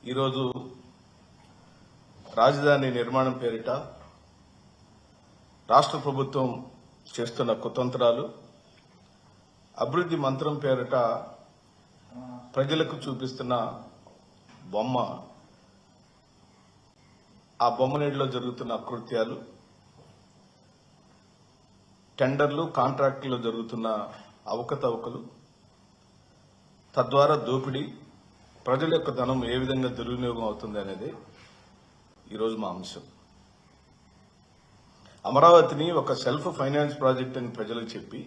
ఈరోజు రాజధాని నిర్మాణం పేరిట రాష్ట్ర ప్రభుత్వం చేస్తున్న కుతంత్రాలు, అభివృద్ధి మంత్రం పేరిట ప్రజలకు చూపిస్తున్న బొమ్మ, ఆ బొమ్మనేడులో జరుగుతున్న అకృత్యాలు, టెండర్లు, కాంట్రాక్టుల్లో జరుగుతున్న అవకతవకలు, తద్వారా దోపిడీ, ప్రజల యొక్క ధనం ఏ విధంగా దుర్వినియోగం అవుతుంది అనేది ఈరోజు మా అంశం. అమరావతిని ఒక సెల్ఫ్ ఫైనాన్స్ ప్రాజెక్ట్ అని ప్రజలకు చెప్పి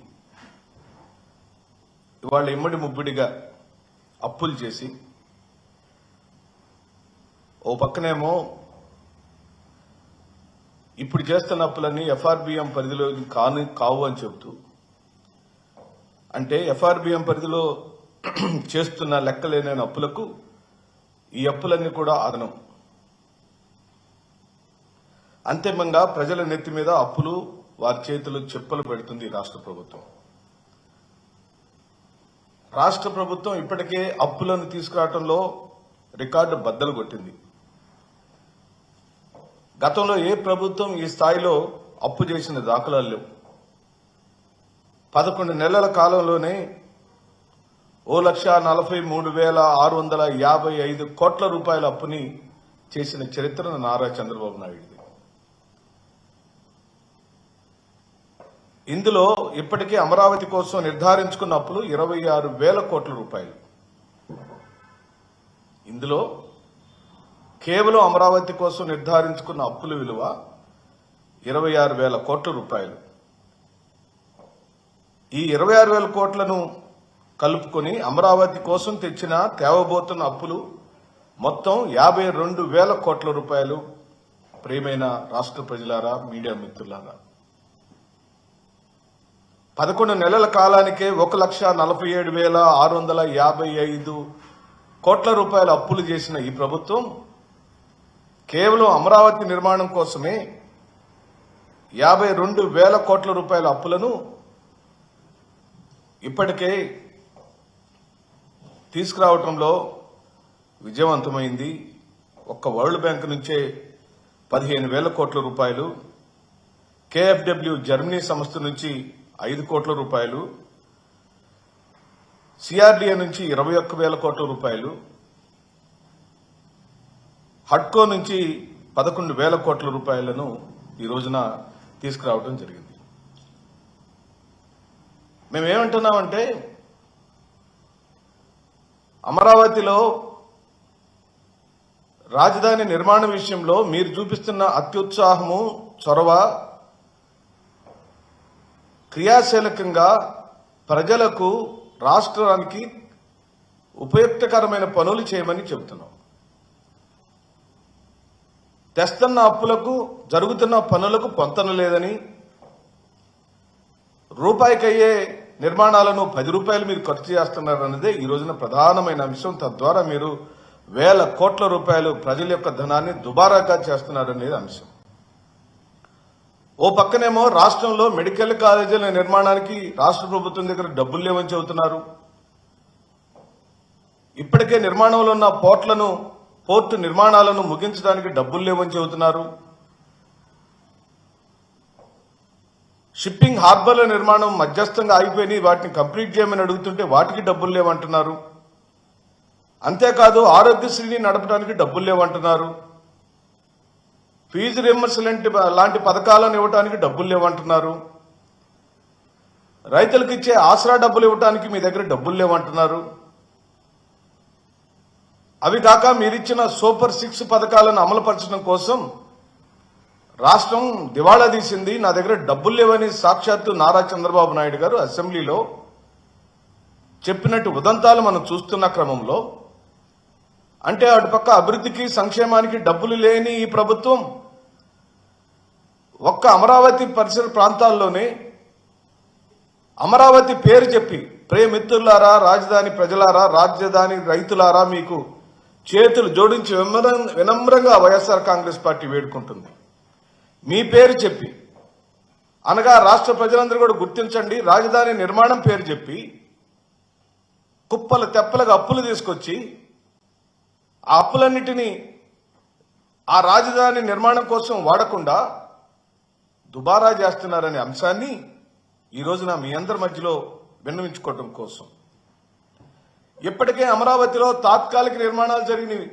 ఇవాళ ఇమ్మడి ముబ్బడిగా అప్పులు చేసి, ఓ పక్కనేమో ఇప్పుడు చేస్తున్న అప్పులన్నీ ఎఫ్ఆర్బిఎం పరిధిలో కావు అని చెబుతూ, అంటే ఎఫ్ఆర్బిఎం పరిధిలో చేస్తున్న లెక్కలేని అప్పులకు ఈ అప్పులన్నీ కూడా అదనం. అంతిమంగా ప్రజల నెత్తి మీద అప్పులు వారి చేతులు చెప్పులు పెడుతుంది రాష్ట్ర ప్రభుత్వం. రాష్ట్ర ప్రభుత్వం ఇప్పటికే అప్పులను తీసుకురావడంలో రికార్డు బద్దలు కొట్టింది. గతంలో ఏ ప్రభుత్వం ఈ స్థాయిలో అప్పు చేసిన దాఖలాలు లేవు. 11 నెలల కాలంలోనే 1,43,655 కోట్ల రూపాయల అప్పుని చేసిన చరిత్ర నారా చంద్రబాబు నాయుడు. ఇందులో ఇప్పటికే అమరావతి కోసం నిర్ధారించుకున్న అప్పులు 26,000 కోట్ల రూపాయలు. ఇందులో కేవలం అమరావతి కోసం నిర్ధారించుకున్న అప్పుల విలువ 26,000 కోట్ల రూపాయలు. ఈ 26,000 కోట్లను కలుపుకొని అమరావతి కోసం తేవబోతున్న అప్పులు మొత్తం 52,000 కోట్ల రూపాయలు. ప్రియమైన రాష్ట్ర ప్రజలారా, మీడియా మిత్రులారా, 11 నెలల కాలానికే 1,47,655 కోట్ల రూపాయల అప్పులు చేసిన ఈ ప్రభుత్వం కేవలం అమరావతి నిర్మాణం కోసమే 52,000 కోట్ల రూపాయల అప్పులను ఇప్పటికే తీసుకురావటంలో విజయవంతమైంది. ఒక్క వరల్డ్ బ్యాంక్ నుంచే 15,000 కోట్ల రూపాయలు, కేఎఫ్డబ్ల్యూ జర్మనీ సంస్థ నుంచి 5 కోట్ల రూపాయలు, సిఆర్డీఏ నుంచి 21,000 కోట్ల రూపాయలు, హడ్కో నుంచి 11,000 కోట్ల రూపాయలను ఈ రోజున తీసుకురావడం జరిగింది. మేమేమంటున్నామంటే, అమరావతిలో రాజధాని నిర్మాణ విషయంలో మీరు చూపిస్తున్న అత్యుత్సాహము, చొరవ క్రియాశీలకంగా ప్రజలకు, రాష్ట్రానికి ఉపయుక్తకరమైన పనులు చేయమని చెబుతున్నాం. తెస్తున్న అప్పులకు, జరుగుతున్న పనులకు పొంతన లేదని, రూపాయికయ్యే నిర్మాణాలను 10 రూపాయలు మీరు ఖర్చు చేస్తున్నారన్నదే ఈ రోజున ప్రధానమైన అంశం. తద్వారా మీరు 1,000 కోట్ల రూపాయలు ప్రజల యొక్క ధనాన్ని దుబారాగా చేస్తున్నారనేది అంశం. ఓ పక్కనేమో రాష్ట్రంలో మెడికల్ కాలేజీల నిర్మాణానికి రాష్ట్ర ప్రభుత్వం దగ్గర డబ్బులు లేవని చెబుతున్నారు. ఇప్పటికే నిర్మాణంలో ఉన్న పోర్టు నిర్మాణాలను ముగించడానికి డబ్బులు లేవని చెబుతున్నారు. షిప్పింగ్ హార్బర్ల నిర్మాణం మధ్యస్థంగా ఆగిపోయి వాటిని కంప్లీట్ చేయమని అడుగుతుంటే వాటికి డబ్బులు లేవంటున్నారు. అంతేకాదు ఆరోగ్యశ్రీని నడపడానికి డబ్బులు లేవంటున్నారు. ఫీజు రియంబర్స్మెంట్ లాంటి పథకాలను ఇవ్వడానికి డబ్బులు లేవంటున్నారు. రైతులకు ఇచ్చే ఆసరా డబ్బులు ఇవ్వడానికి మీ దగ్గర డబ్బులు లేవంటున్నారు. అవి కాక మీరిచ్చిన సూపర్ 6 పథకాలను అమలుపరచడం కోసం రాష్ట్రం దివాళా తీసింది. నా దగ్గర డబ్బులు లేవని సాక్షాత్తు నారా చంద్రబాబు నాయుడు గారు అసెంబ్లీలో చెప్పినట్టు ఉదంతాలు మనం చూస్తున్న క్రమంలో, అంటే అటుపక్క అభివృద్ధికి, సంక్షేమానికి డబ్బులు లేని ఈ ప్రభుత్వం ఒక్క అమరావతి పరిసర ప్రాంతాల్లోనే అమరావతి పేరు చెప్పి, ప్రియమిత్రులారా, రాజధాని ప్రజలారా, రాజధాని రైతులారా, మీకు చేతులు జోడించి వినమ్రంగా వైఎస్ఆర్ కాంగ్రెస్ పార్టీ వేడుకుంటుంది. మీ పేరు చెప్పి, అనగా రాష్ట్ర ప్రజలందరూ కూడా గుర్తించండి, రాజధాని నిర్మాణం పేరు చెప్పి కుప్పలు తెప్పలుగా అప్పులు తీసుకొచ్చి ఆ అప్పులన్నిటినీ ఆ రాజధాని నిర్మాణం కోసం వాడకుండా దుబారా చేస్తున్నారనే అంశాన్ని ఈ రోజున మీ అందరి మధ్యలో విన్నవించుకోవడం కోసం. ఇప్పటికే అమరావతిలో తాత్కాలిక నిర్మాణాలు జరిగినవి.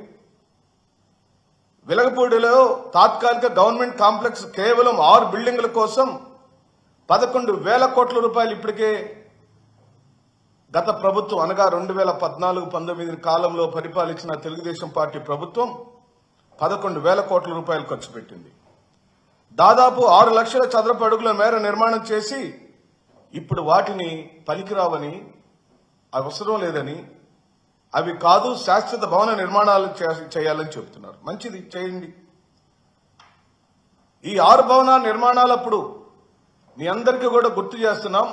వెలగపూడిలో తాత్కాలిక గవర్నమెంట్ కాంప్లెక్స్ కేవలం 6 బిల్డింగుల కోసం 11,000 కోట్ల రూపాయలు ఇప్పటికే గత ప్రభుత్వం అనగా 2014-19 కాలంలో పరిపాలించిన తెలుగుదేశం పార్టీ ప్రభుత్వం 11,000 కోట్ల రూపాయలు ఖర్చు పెట్టింది. దాదాపు 6 లక్షల చదరపు అడుగుల మేర నిర్మాణం చేసి ఇప్పుడు వాటిని పనికిరావని, అవసరం లేదని, అవి కాదు శాశ్వత భవన నిర్మాణాలు చేయాలని చెబుతున్నారు. మంచిది, చేయండి. ఈ 6 భవన నిర్మాణాలప్పుడు మీ అందరికీ కూడా గుర్తు చేస్తున్నాం,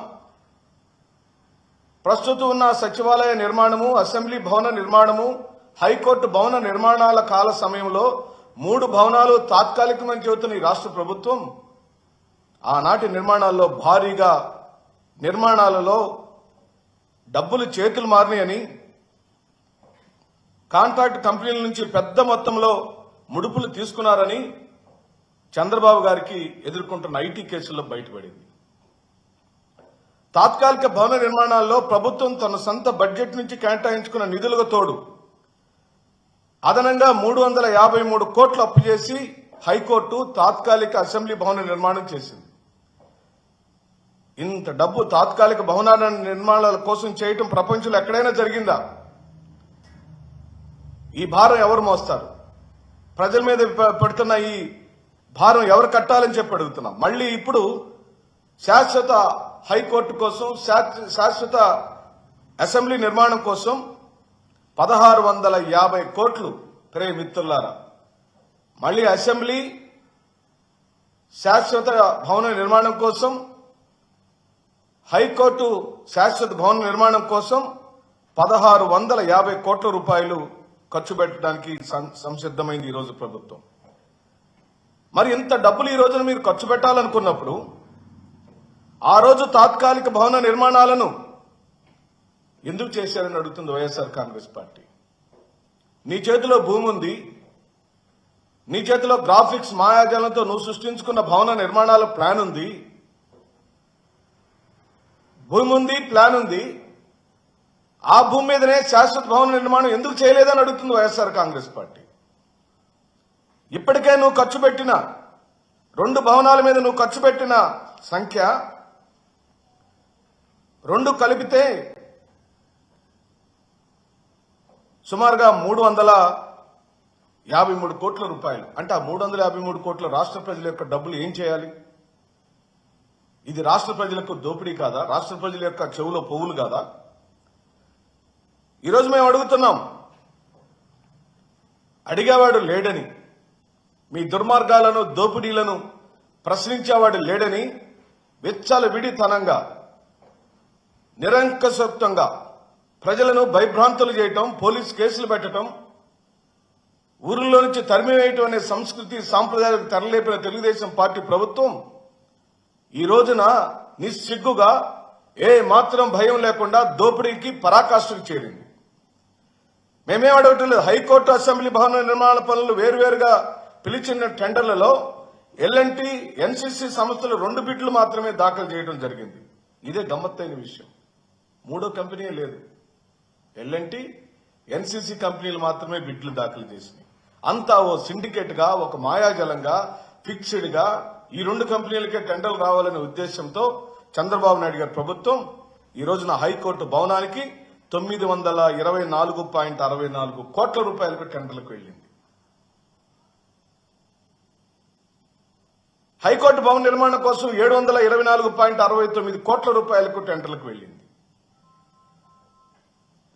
ప్రస్తుతం ఉన్న సచివాలయ నిర్మాణము, అసెంబ్లీ భవన నిర్మాణము, హైకోర్టు భవన నిర్మాణాల కాల సమయంలో 3 భవనాలు తాత్కాలికమని చెబుతున్న ఈ రాష్ట్ర ప్రభుత్వం ఆనాటి నిర్మాణాల్లో భారీగా నిర్మాణాలలో డబ్బులు చేతులు మారినాయని, కాంట్రాక్ట్ కంపెనీల నుంచి పెద్ద మొత్తంలో ముడుపులు తీసుకున్నారని చంద్రబాబు గారికి ఎదుర్కొంటున్న ఐటీ కేసుల్లో బయటపడింది. తాత్కాలిక భవన నిర్మాణాల్లో ప్రభుత్వం తన సొంత బడ్జెట్ నుంచి కేటాయించుకున్న నిధులకు తోడు అదనంగా 353 కోట్లు అప్పు చేసి హైకోర్టు తాత్కాలిక అసెంబ్లీ భవన నిర్మాణం చేసింది. ఇంత డబ్బు తాత్కాలిక భవనాల నిర్మాణాల కోసం చేయటం ప్రపంచంలో ఎక్కడైనా జరిగిందా? ఈ భారం ఎవరు మోస్తారు? ప్రజల మీద పడుతున్న ఈ భారం ఎవరు కట్టాలని చెప్పి అడుగుతున్నాం. మళ్ళీ ఇప్పుడు శాశ్వత హైకోర్టు కోసం, శాశ్వత అసెంబ్లీ నిర్మాణం కోసం 1650 కోట్లు. మిత్రులారా, మళ్ళీ అసెంబ్లీ శాశ్వత భవన నిర్మాణం కోసం, హైకోర్టు శాశ్వత భవన నిర్మాణం కోసం 1650 కోట్ల రూపాయలు ఖర్చు పెట్టడానికి సంసిద్ధమైంది ఈరోజు ప్రభుత్వం. మరి ఇంత డబ్బులు ఈ రోజున మీరు ఖర్చు పెట్టాలనుకున్నప్పుడు ఆ రోజు తాత్కాలిక భవన నిర్మాణాలను ఎందుకు చేశారని అడుగుతుంది వైఎస్ఆర్ కాంగ్రెస్ పార్టీ. నీ చేతిలో భూమి ఉంది, నీ చేతిలో గ్రాఫిక్స్ మాయాజాలంతో నువ్వు సృష్టించుకున్న భవన నిర్మాణాల ప్లాన్ ఉంది, భూమి ఉంది, ప్లాన్ ఉంది. ఆ భూమి మీదనే శాశ్వత భవన నిర్మాణం ఎందుకు చేయలేదని అడుగుతుంది వైఎస్ఆర్ కాంగ్రెస్ పార్టీ. ఇప్పటికే నువ్వు ఖర్చు పెట్టిన 2 భవనాల మీద నువ్వు ఖర్చు పెట్టిన సంఖ్య 2 కలిపితే సుమారుగా 353 కోట్ల రూపాయలు. అంటే ఆ 353 కోట్ల రాష్ట్ర ప్రజల యొక్క డబ్బులు ఏం చేయాలి? ఇది రాష్ట్ర ప్రజలకు దోపిడీ కాదా? రాష్ట్ర ప్రజల యొక్క చెవులో పువ్వులు కాదా? ఈరోజు మేము అడుగుతున్నాం, అడిగేవాడు లేడని, మీ దుర్మార్గాలను, దోపిడీలను ప్రశ్నించేవాడు లేడని విచ్చలవిడితనంగా, నిరంకుశత్వంగా ప్రజలను భయభ్రాంతులు చేయటం, పోలీసు కేసులు పెట్టడం, ఊరిలో నుంచి తరిమివేయటం అనే సంస్కృతి సాంప్రదాయాలకు తెరలేపిన తెలుగుదేశం పార్టీ ప్రభుత్వం ఈ రోజున నిస్సిగ్గుగా ఏ మాత్రం భయం లేకుండా దోపిడీకి పరాకాష్ఠకు చేరింది. మేమేం అడగటం లేదు. హైకోర్టు అసెంబ్లీ భవన నిర్మాణ పనులు వేరువేరుగా పిలిచిన టెండర్లలో ఎల్ఎన్టీ, ఎన్సీసీ సంస్థలు 2 బిడ్లు మాత్రమే దాఖలు చేయడం జరిగింది. ఇదే గమ్మత్తైన విషయం. 3వ కంపెనీ లేదు. ఎల్ఎన్టీ, ఎన్సీసీ కంపెనీలు మాత్రమే బిడ్లు దాఖలు చేసినాయి. అంతా ఓ సిండికేట్ గా, ఒక మాయాజలంగా, ఫిక్స్డ్ గా ఈ 2 కంపెనీలకే టెండర్లు రావాలనే ఉద్దేశంతో చంద్రబాబు నాయుడు గారి ప్రభుత్వం ఈ రోజున హైకోర్టు భవనానికి 924.64 కోట్ల రూపాయలకు టెండర్లకు వెళ్లింది. హైకోర్టు భవన నిర్మాణం కోసం 724.69 కోట్ల రూపాయలకు టెండర్లకు వెళ్లింది.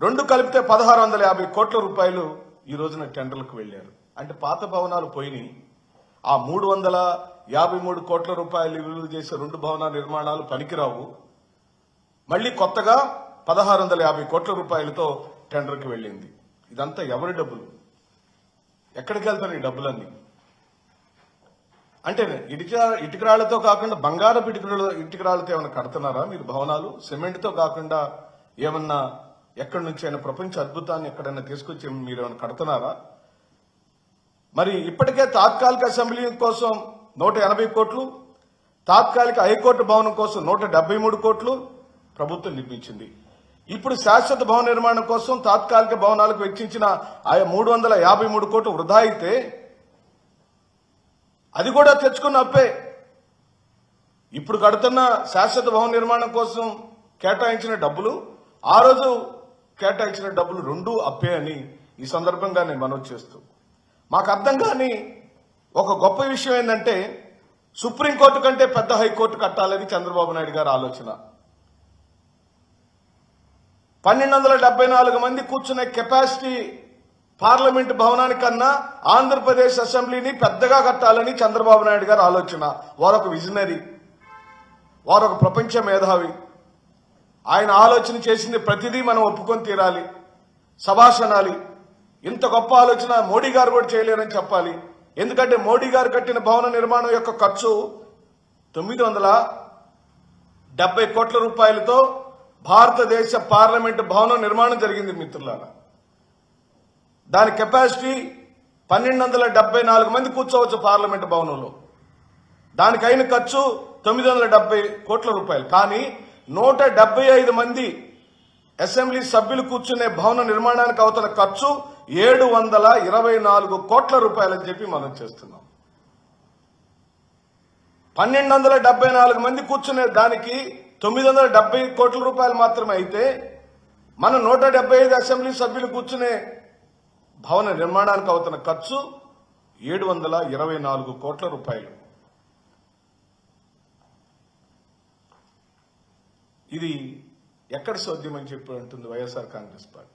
2 కలిపితే 1650 కోట్ల రూపాయలు ఈ రోజున టెండర్లకు వెళ్లారు. అంటే పాత భవనాలు పోయినాయి. ఆ 353 కోట్ల రూపాయలు విలువ చేసే 2 భవన నిర్మాణాలు పనికిరావు. మళ్లీ కొత్తగా 1650 కోట్ల రూపాయలతో టెండర్కి వెళ్లింది. ఇదంతా ఎవరి డబ్బులు? ఎక్కడికి వెళ్తారు ఈ డబ్బులన్నీ? అంటే ఇటుకరాళ్లతో కాకుండా బంగారపు ఇటుకరాళ్లతో ఏమైనా కడుతున్నారా మీరు భవనాలు? సిమెంట్తో కాకుండా ఏమన్నా ఎక్కడి నుంచి అయినా ప్రపంచ అద్భుతాన్ని ఎక్కడైనా తీసుకొచ్చి మీరు ఏమైనా కడుతున్నారా? మరి ఇప్పటికే తాత్కాలిక అసెంబ్లీ కోసం 180 కోట్లు, తాత్కాలిక హైకోర్టు భవనం కోసం 173 కోట్లు ప్రభుత్వం నిర్మించింది. ఇప్పుడు శాశ్వత భవన నిర్మాణం కోసం తాత్కాలిక భవనాలకు వెచ్చించిన 353 కోట్లు వృధా అయితే అది కూడా తెచ్చుకున్న అప్పే. ఇప్పుడు కడుతున్న శాశ్వత భవన నిర్మాణం కోసం కేటాయించిన డబ్బులు, ఆ రోజు కేటాయించిన డబ్బులు రెండూ అప్పే అని ఈ సందర్భంగా నేను మనవి చేస్తూ, మాకు అర్థం కాని ఒక గొప్ప విషయం ఏంటంటే సుప్రీంకోర్టు కంటే పెద్ద హైకోర్టు కట్టాలని చంద్రబాబు నాయుడు గారి ఆలోచన. 1274 మంది కూర్చునే కెపాసిటీ పార్లమెంటు భవనానికన్నా ఆంధ్రప్రదేశ్ అసెంబ్లీని పెద్దగా కట్టాలని చంద్రబాబు నాయుడు గారి ఆలోచన. వారొక విజనరీ, వారొక ప్రపంచ మేధావి. ఆయన ఆలోచన చేసింది ప్రతిదీ మనం ఒప్పుకొని తీరాలి, శభాషనాలి. ఇంత గొప్ప ఆలోచన మోడీ గారు కూడా చేయలేరని చెప్పాలి. ఎందుకంటే మోడీ గారు కట్టిన భవన నిర్మాణం యొక్క ఖర్చు 970 కోట్ల రూపాయలతో భారతదేశ పార్లమెంటు భవనం నిర్మాణం జరిగింది మిత్రులారా. దాని కెపాసిటీ 1274 మంది కూర్చోవచ్చు పార్లమెంటు భవనంలో. దానికైన ఖర్చు 970 కోట్ల రూపాయలు. కానీ 175 మంది అసెంబ్లీ సభ్యులు కూర్చునే భవన నిర్మాణానికి అవుతున్న ఖర్చు 724 కోట్ల రూపాయలని చెప్పి మనం చేస్తున్నాం. 1274 మంది కూర్చునే దానికి 970 కోట్ల రూపాయలు మాత్రమే అయితే మన 175 అసెంబ్లీ సభ్యులు కూర్చునే భవన నిర్మాణానికి అవుతున్న ఖర్చు 724 కోట్ల రూపాయలు. ఇది ఎక్కడ సోద్యమని చెప్పి అంటుంది వైఎస్ఆర్ కాంగ్రెస్ పార్టీ.